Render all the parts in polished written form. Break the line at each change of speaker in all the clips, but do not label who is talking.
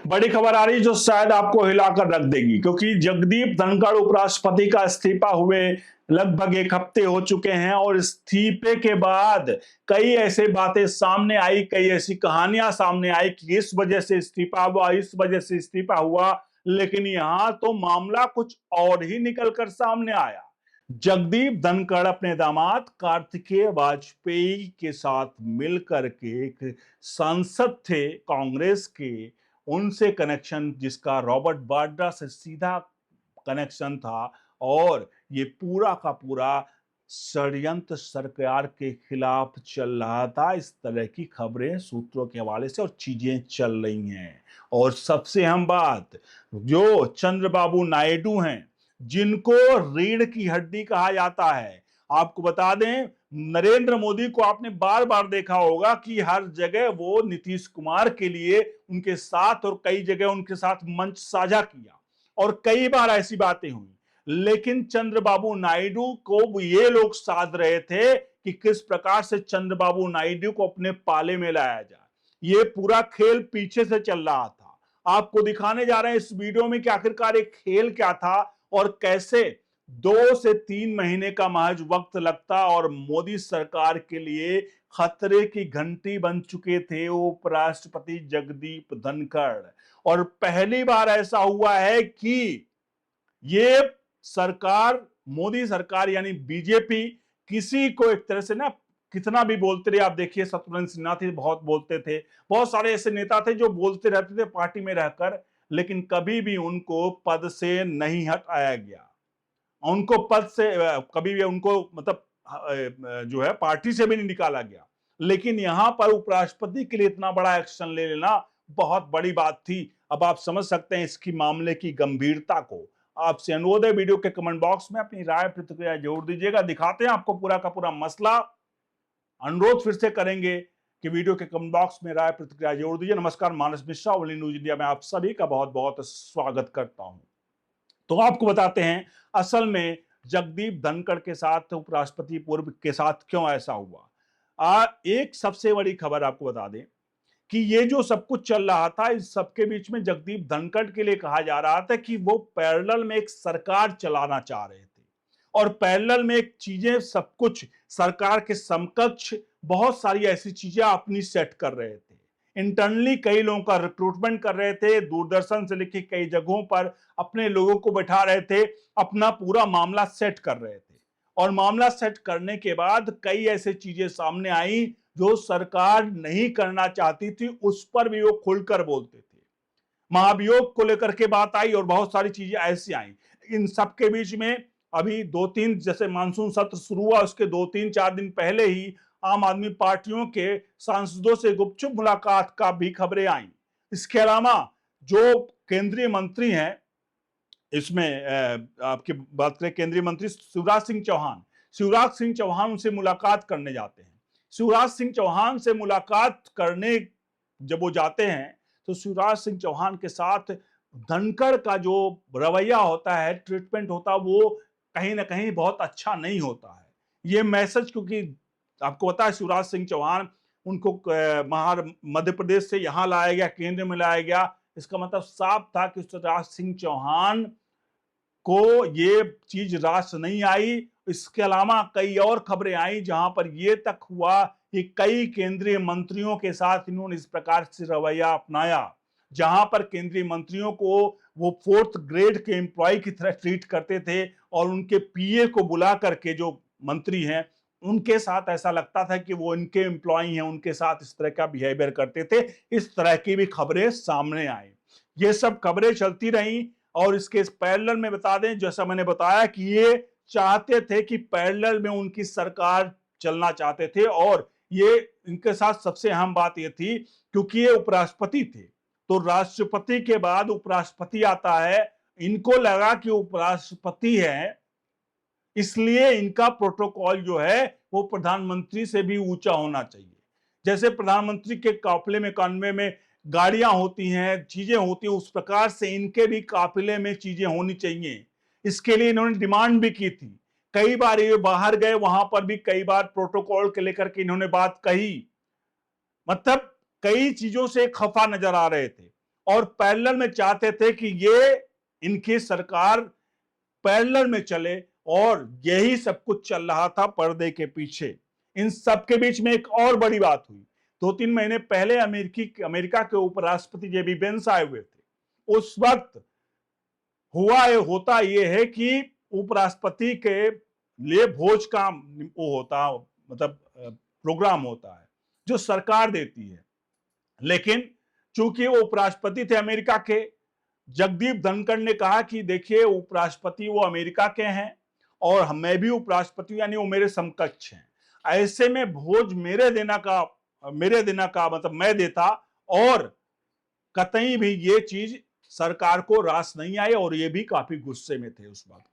बड़ी खबर आ रही जो शायद आपको हिलाकर रख देगी, क्योंकि जगदीप धनखड़ उपराष्ट्रपति का इस्तीफा हुए लगभग एक हफ्ते हो चुके हैं और इस्तीफे के बाद कई ऐसे बातें सामने आई, कई ऐसी कहानियां सामने आई कि इस वजह से इस्तीफा हुआ, इस वजह से इस्तीफा हुआ। लेकिन यहां तो मामला कुछ और ही निकलकर सामने आया। जगदीप धनखड़ अपने दामाद कार्तिकेय वाजपेयी के साथ मिलकर के एक सांसद थे कांग्रेस के, उनसे कनेक्शन जिसका रॉबर्ट वाड्रा से सीधा कनेक्शन था, और ये पूरा का पूरा षड्यंत्र सरकार के खिलाफ चल रहा था। इस तरह की खबरें सूत्रों के हवाले से और चीजें चल रही हैं। और सबसे अहम बात, जो चंद्रबाबू नायडू हैं, जिनको रीढ़ की हड्डी कहा जाता है, आपको बता दें नरेंद्र मोदी को आपने बार बार देखा होगा कि हर जगह वो नीतीश कुमार के लिए उनके साथ और कई जगह उनके साथ मंच साझा किया और कई बार ऐसी बातें हुई। लेकिन चंद्रबाबू नायडू को ये लोग साध रहे थे कि किस प्रकार से चंद्रबाबू नायडू को अपने पाले में लाया जाए। ये पूरा खेल पीछे से चल रहा था। आपको दिखाने जा रहे हैं इस वीडियो में कि आखिरकार एक खेल क्या था और कैसे 2 से 3 महीने का महज वक्त लगता और मोदी सरकार के लिए खतरे की घंटी बन चुके थे उपराष्ट्रपति जगदीप धनखड़। और पहली बार ऐसा हुआ है कि ये सरकार, मोदी सरकार यानी बीजेपी, किसी को एक तरह से ना, कितना भी बोलते रहे, आप देखिए शत्रुघ्न सिन्हा थे, बहुत बोलते थे, बहुत सारे ऐसे नेता थे जो बोलते रहते थे पार्टी में रहकर, लेकिन कभी भी उनको पद से नहीं हटाया गया। उनको पद से कभी भी उनको मतलब जो है पार्टी से भी नहीं निकाला गया। लेकिन यहां पर उपराष्ट्रपति के लिए इतना बड़ा एक्शन ले लेना बहुत बड़ी बात थी। अब आप समझ सकते हैं इसकी मामले की गंभीरता को। आपसे अनुरोध है वीडियो के कमेंट बॉक्स में अपनी राय प्रतिक्रिया जरूर दीजिएगा। दिखाते हैं आपको पूरा का पूरा मसला। अनुरोध फिर से करेंगे कि वीडियो के कमेंट बॉक्स में राय प्रतिक्रिया जरूर दीजिए। नमस्कार, मानस मिश्रा, ओनली न्यूज इंडिया में आप सभी का बहुत बहुत स्वागत करता हूं। तो आपको बताते हैं असल में जगदीप धनखड़ के साथ, उपराष्ट्रपति पूर्व के साथ क्यों ऐसा हुआ। एक सबसे बड़ी खबर आपको बता दें कि ये जो सब कुछ चल रहा था, इस सबके बीच में जगदीप धनखड़ के लिए कहा जा रहा था कि वो पैरेलल में एक सरकार चलाना चाह रहे थे और पैरेलल में एक चीजें सब कुछ सरकार के समकक्ष बहुत सारी ऐसी चीजें अपनी सेट कर रहे थे। इंटरनली कई लोगों का रिक्रूटमेंट कर रहे थे, दूरदर्शन से लेकर कई जगहों पर अपने लोगों को बैठा रहे थे, अपना पूरा मामला सेट कर रहे थे। और मामला सेट करने के बाद कई ऐसी चीजें सामने आई जो सरकार नहीं करना चाहती थी, उस पर भी वो खुलकर बोलते थे। महाभियोग को लेकर के बात आई और बहुत सारी चीजें ऐसी आई। इन सबके बीच में अभी 2-3, जैसे मानसून सत्र शुरू हुआ उसके 2-3-4 दिन पहले ही आम आदमी पार्टियों के सांसदों से गुपचुप मुलाकात का भी खबरें आई। इसके अलावा जो केंद्रीय मंत्री हैं, इसमें आपकी बात करें केंद्रीय मंत्री शिवराज सिंह चौहान उनसे मुलाकात करने जाते हैं। शिवराज सिंह चौहान से मुलाकात करने जब वो जाते हैं तो शिवराज सिंह चौहान के साथ धनखड़ का जो रवैया होता है, ट्रीटमेंट होता है, वो कहीं ना कहीं बहुत अच्छा नहीं होता है। ये मैसेज, क्योंकि आपको पता है शिवराज सिंह चौहान, उनको मध्य प्रदेश से यहां लाया गया, केंद्र में लाया गया, इसका मतलब साफ था कि शिवराज सिंह चौहान को ये चीज रास नहीं आई। इसके अलावा कई और खबरें आई जहां पर यह तक हुआ कि कई केंद्रीय मंत्रियों के साथ इन्होंने इस प्रकार से रवैया अपनाया, जहां पर केंद्रीय मंत्रियों को वो 4th ग्रेड के एम्प्लॉय की तरह ट्रीट करते थे और उनके पीए को बुला करके, जो मंत्री हैं उनके साथ ऐसा लगता था कि वो इनके एम्प्लॉय हैं, उनके साथ इस तरह का बिहेवियर करते थे। इस तरह की भी खबरें सामने आई। ये सब खबरें चलती रही और इसके पैरेलल में बता दें, जैसा मैंने बताया कि ये चाहते थे कि पैरेलल में उनकी सरकार चलना चाहते थे। और ये इनके साथ सबसे अहम बात ये थी क्योंकि ये उपराष्ट्रपति थे, तो राष्ट्रपति के बाद उपराष्ट्रपति आता है। इनको लगा कि उपराष्ट्रपति है, इसलिए इनका प्रोटोकॉल जो है वो प्रधानमंत्री से भी ऊंचा होना चाहिए। जैसे प्रधानमंत्री के काफिले में, कन्वे में गाड़ियां होती हैं, चीजें होती हैं, उस प्रकार से इनके भी काफिले में चीजें होनी चाहिए। इसके लिए इन्होंने डिमांड भी की थी। कई बार ये बाहर गए, वहां पर भी कई बार प्रोटोकॉल के लेकर के इन्होंने बात कही। मतलब कई चीजों से खफा नजर आ रहे थे। और पैरेलल में चाहते थे कि ये इनकी सरकार पैरेलल में चले, और यही सब कुछ चल रहा था पर्दे के पीछे। इन सब के बीच में एक और बड़ी बात हुई। 2-3 महीने पहले अमेरिका के उपराष्ट्रपति जेडी वेंस आए हुए थे। उस वक्त होता यह है कि उपराष्ट्रपति के लिए भोज का वो होता, मतलब प्रोग्राम होता है जो सरकार देती है। लेकिन चूंकि वो उपराष्ट्रपति थे अमेरिका के, जगदीप धनखड़ ने कहा कि देखिए उपराष्ट्रपति वो अमेरिका के हैं और मैं भी उपराष्ट्रपति, यानी वो मेरे समकक्ष हैं। ऐसे में भोज मेरे देना का मतलब मैं देता, और कतई भी ये चीज सरकार को रास नहीं आई, और ये भी काफी गुस्से में थे उस वक्त।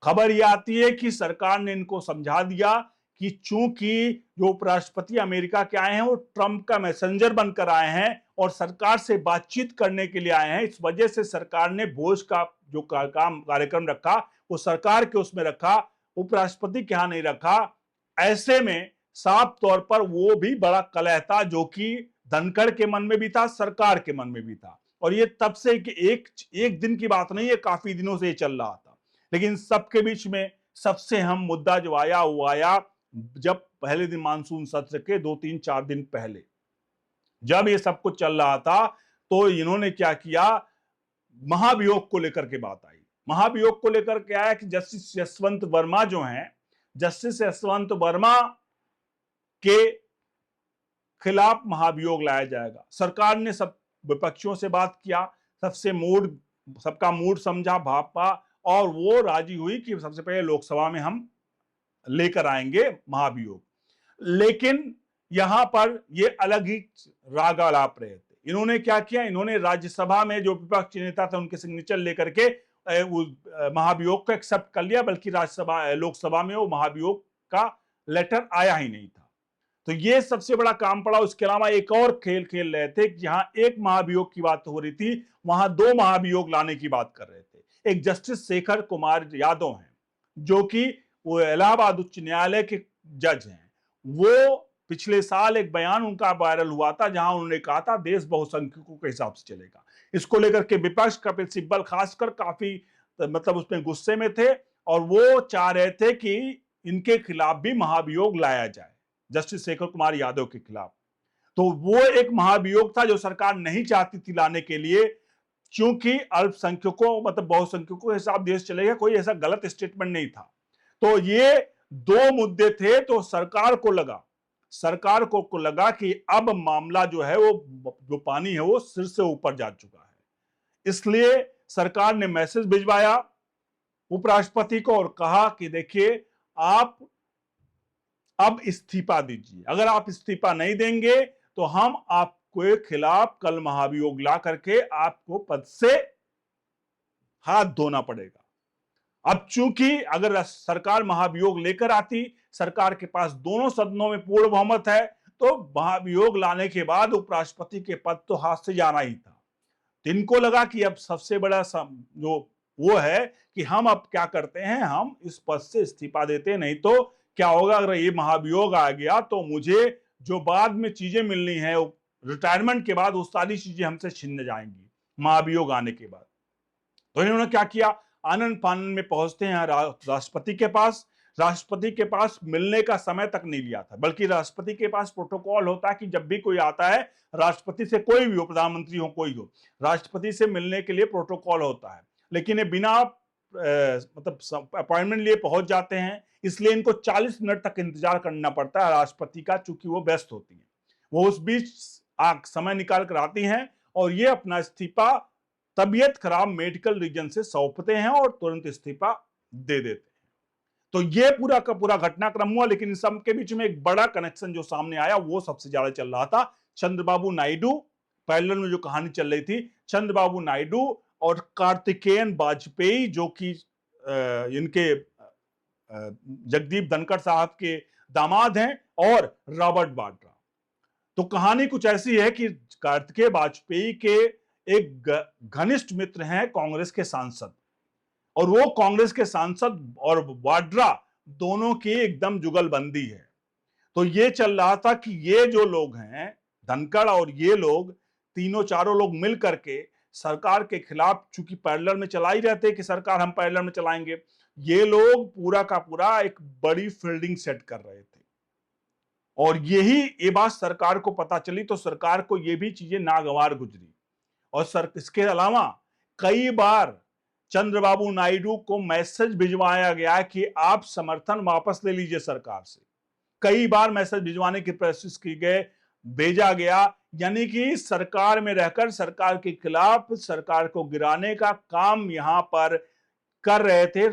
खबर ये आती है कि सरकार ने इनको समझा दिया कि चूंकि जो उपराष्ट्रपति अमेरिका के आए हैं वो ट्रंप का मैसेंजर बनकर आए हैं और सरकार से बातचीत करने के लिए आए हैं, इस वजह से सरकार ने भोज का जो कार्यक्रम रखा वो सरकार के उसमें रखा, उपराष्ट्रपति के यहां नहीं रखा। ऐसे में साफ तौर पर वो भी बड़ा कलह था, जो कि धनखड़ के मन में भी था, सरकार के मन में भी था। और ये तब से कि एक दिन की बात नहीं है, काफी दिनों से ये चल रहा था। लेकिन सबके बीच में सबसे अहम मुद्दा जो आया वो आया जब पहले दिन मानसून सत्र के 2-3-4 दिन पहले, जब ये सब कुछ चल रहा था, तो इन्होंने क्या किया, महाभियोग को लेकर के बात आई। महाभियोग को लेकर के आया कि जस्टिस यशवंत वर्मा जो हैं, जस्टिस यशवंत वर्मा के खिलाफ महाभियोग लाया जाएगा। सरकार ने सब विपक्षियों से बात किया, सबका मूड समझा, भापा, और वो राजी हुई कि सबसे पहले लोकसभा में हम लेकर आएंगे महाभियोग। लेकिन यहां पर ये अलग ही राग आलाप रहे थे। इन्होंने क्या किया, इन्होंने राज्यसभा में जो विपक्षी नेता थे उनके सिग्नेचर लेकर के महाभियोग को एक्सेप्ट कर लिया, बल्कि लोकसभा में वो महाभियोग का लेटर आया ही नहीं था। तो ये सबसे बड़ा काम पड़ा। उसके अलावा एक और खेल रहे थे, जहां एक महाभियोग की बात हो रही थी, वहां 2 महाभियोग लाने की बात कर रहे थे। एक जस्टिस शेखर कुमार यादव हैं, जो कि वो इलाहाबाद उच्च न्यायालय के जज हैं। वो पिछले साल एक बयान उनका वायरल हुआ था, जहां उन्होंने कहा था देश बहुसंख्यकों के हिसाब से चलेगा। इसको लेकर के विपक्ष, कपिल सिब्बल खासकर, काफी मतलब उसमें गुस्से में थे, और वो चाह रहे थे कि इनके खिलाफ भी महाभियोग लाया जाए, जस्टिस शेखर कुमार यादव के खिलाफ। तो वो एक महाभियोग था जो सरकार नहीं चाहती थी लाने के लिए, क्योंकि अल्पसंख्यकों मतलब बहुसंख्यकों के हिसाब देश चलेगा, कोई ऐसा गलत स्टेटमेंट नहीं था। तो ये 2 मुद्दे थे। तो सरकार को लगा कि अब मामला जो है वो जो पानी है वो सिर से ऊपर जा चुका है। इसलिए सरकार ने मैसेज भिजवाया उपराष्ट्रपति को और कहा कि देखिए आप अब इस्तीफा दीजिए, अगर आप इस्तीफा नहीं देंगे तो हम आपके खिलाफ कल महाभियोग ला करके आपको पद से हाथ धोना पड़ेगा। अब चूंकि अगर सरकार महाभियोग लेकर आती, सरकार के पास दोनों सदनों में पूर्ण बहुमत है, तो महाभियोग लाने के बाद उपराष्ट्रपति के पद तो हाथ से जाना ही था। इनको लगा कि अब सबसे बड़ा जो वो है कि हम अब क्या करते हैं, हम इस पद से इस्तीफा देते हैं, नहीं तो क्या होगा अगर ये महाभियोग आ गया तो मुझे जो बाद में चीजें मिलनी है रिटायरमेंट के बाद, वो सारी चीजें हमसे छीन जाएंगी महाभियोग आने के बाद। तो इन्होंने क्या किया, आनन फानन में पहुंचते हैं राष्ट्रपति के पास। राष्ट्रपति के पास मिलने का समय तक नहीं लिया था, बल्कि राष्ट्रपति के पास प्रोटोकॉल होता है कि जब भी कोई आता है राष्ट्रपति से, कोई भी हो, प्रधानमंत्री हो कोई हो, राष्ट्रपति से मिलने के लिए प्रोटोकॉल होता है। लेकिन ये बिना मतलब अपॉइंटमेंट लिए पहुंच जाते हैं, इसलिए इनको 40 मिनट तक इंतजार करना पड़ता है राष्ट्रपति का, चूंकि वो व्यस्त होती हैं। वो उस बीच समय निकाल कर आती हैं और ये अपना इस्तीफा तबीयत खराब मेडिकल रीजन से सौंपते हैं और तुरंत इस्तीफा दे देते हैं। तो ये पूरा का पूरा घटनाक्रम हुआ। लेकिन इन सब के बीच में एक बड़ा कनेक्शन जो सामने आया वो सबसे ज्यादा चल रहा था। चंद्रबाबू नायडू, पैरेलल में जो कहानी चल रही थी, चंद्रबाबू नायडू और कार्तिकेयन वाजपेयी, जो कि इनके जगदीप धनखड़ साहब के दामाद हैं, और रॉबर्ट वाड्रा। तो कहानी कुछ ऐसी है कि कार्तिकेय वाजपेयी के एक घनिष्ठ मित्र हैं कांग्रेस के सांसद, और वो कांग्रेस के सांसद और वाड्रा दोनों की एकदम जुगलबंदी है। तो ये चल रहा था कि ये जो लोग हैं धनखड़ और ये लोग तीनों चारों लोग मिल करके सरकार के खिलाफ, चूंकि पैरेलल में चला ही रहते कि सरकार हम पैरेलल में चलाएंगे, ये लोग पूरा का पूरा एक बड़ी फील्डिंग सेट कर रहे थे। और ये बात सरकार को पता चली तो सरकार को ये भी चीजें नागवार गुजरी। और इसके अलावा कई बार चंद्रबाबू नायडू को मैसेज भिजवाया गया कि आप समर्थन वापस ले लीजिए सरकार से। कई बार मैसेज भिजवाने की कोशिश की गए, भेजा गया, यानी कि सरकार में रहकर सरकार के खिलाफ सरकार को गिराने का काम यहां पर कर रहे थे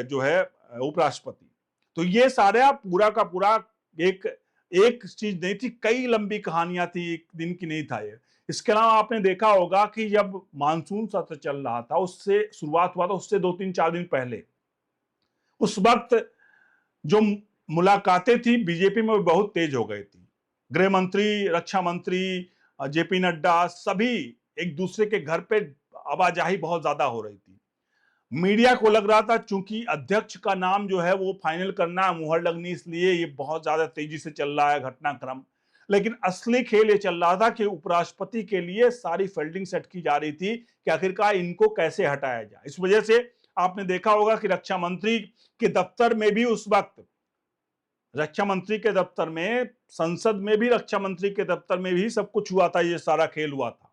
जो है उपराष्ट्रपति। तो ये सारा पूरा का पूरा एक एक चीज नहीं थी, कई लंबी कहानियां थी, एक दिन की नहीं था ये। इसके अलावा आपने देखा होगा कि जब मानसून सत्र चल रहा था, उससे शुरुआत हुआ था, उससे 2-3-4 दिन पहले उस वक्त जो मुलाकातें थी बीजेपी में बहुत तेज हो गई थी। गृह मंत्री, रक्षा मंत्री, जेपी नड्डा सभी एक दूसरे के घर पे आवाजाही बहुत ज्यादा हो रही थी। मीडिया को लग रहा था चूंकि अध्यक्ष का नाम जो है वो फाइनल करना है, मुहर लगनी, इसलिए ये बहुत ज्यादा तेजी से चल रहा है घटनाक्रम। लेकिन असली खेल ये चल रहा था कि उपराष्ट्रपति के लिए सारी फील्डिंग सेट की जा रही थी कि आखिरकार इनको कैसे हटाया जाए। इस वजह से आपने देखा होगा कि रक्षा मंत्री के दफ्तर में भी उस वक्त, रक्षा मंत्री के दफ्तर में, संसद में भी, रक्षा मंत्री के दफ्तर में भी सब कुछ हुआ था, ये सारा खेल हुआ था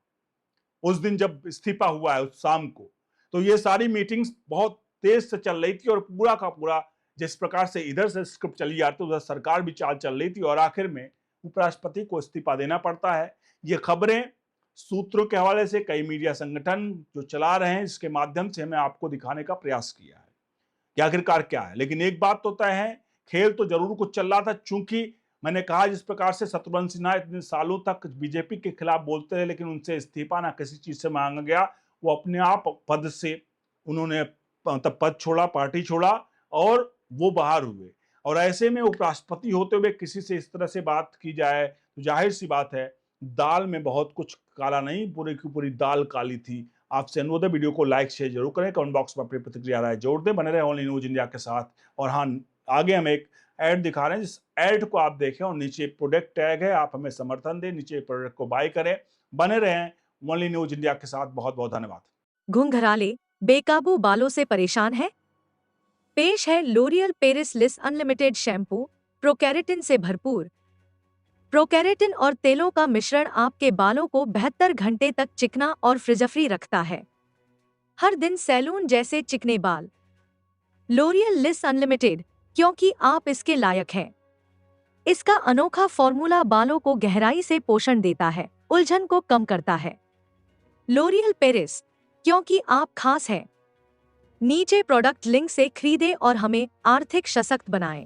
उस दिन जब इस्तीफा हुआ है उस शाम को। तो ये सारी मीटिंग्स बहुत तेज से चल रही थी और पूरा का पूरा जिस प्रकार से इधर से स्क्रिप्ट चली जाती उधर सरकार भी चाल चल रही थी और आखिर में उपराष्ट्रपति को इस्तीफा देना पड़ता है। ये खबरें सूत्रों के हवाले से कई मीडिया संगठन जो चला रहे हैं, इसके माध्यम से हमें आपको दिखाने का प्रयास किया है कि आखिरकार क्या है। लेकिन एक बात तो तय है, खेल तो जरूर कुछ चल रहा था। चूंकि मैंने कहा जिस प्रकार से शत्रुघ्न सिन्हा इतने सालों तक बीजेपी के खिलाफ बोलते रहे लेकिन उनसे इस्तीफा ना किसी चीज से मांगा गया, वो अपने आप पद से उन्होंने पद छोड़ा, पार्टी छोड़ा और वो बाहर हुए। और ऐसे में उपराष्ट्रपति होते हुए किसी से इस तरह से बात की जाए तो जाहिर सी बात है दाल में बहुत कुछ काला नहीं, पूरी की पूरी दाल काली थी। आपसे अनुरोध है वीडियो को लाइक शेयर जरूर करें, कमेंट बॉक्स में अपनी प्रतिक्रिया राय जोड़ दें, बने रहे ओनली न्यूज इंडिया के साथ। और हाँ, आगे हम एक ऐड दिखा रहे हैं, जिस ऐड को आप देखें और नीचे प्रोडक्ट टैग है, आप हमें समर्थन दें, नीचे प्रोडक्ट को बाय करें। बने रहें ओनली न्यूज इंडिया के साथ। बहुत बहुत धन्यवाद।
घुंघराले बेकाबू बालों से परेशान है? पेश है लोरियल पेरिस लिस अनलिमिटेड शैम्पू, प्रोकैरेटिन से भरपूर। प्रोकैरेटिन और तेलों का मिश्रण आपके बालों को 72 घंटे तक चिकना और फ्रिज-फ्री रखता है। हर दिन सैलून जैसे चिकने बाल। लोरियल लिस अनलिमिटेड, क्योंकि आप इसके लायक हैं। इसका अनोखा फॉर्मूला बालों को गहराई से पोषण देता है, उलझन को कम करता है। लोरियल पेरिस, क्योंकि आप खास हैं। नीचे प्रोडक्ट लिंक से खरीदें और हमें आर्थिक सशक्त बनाएं।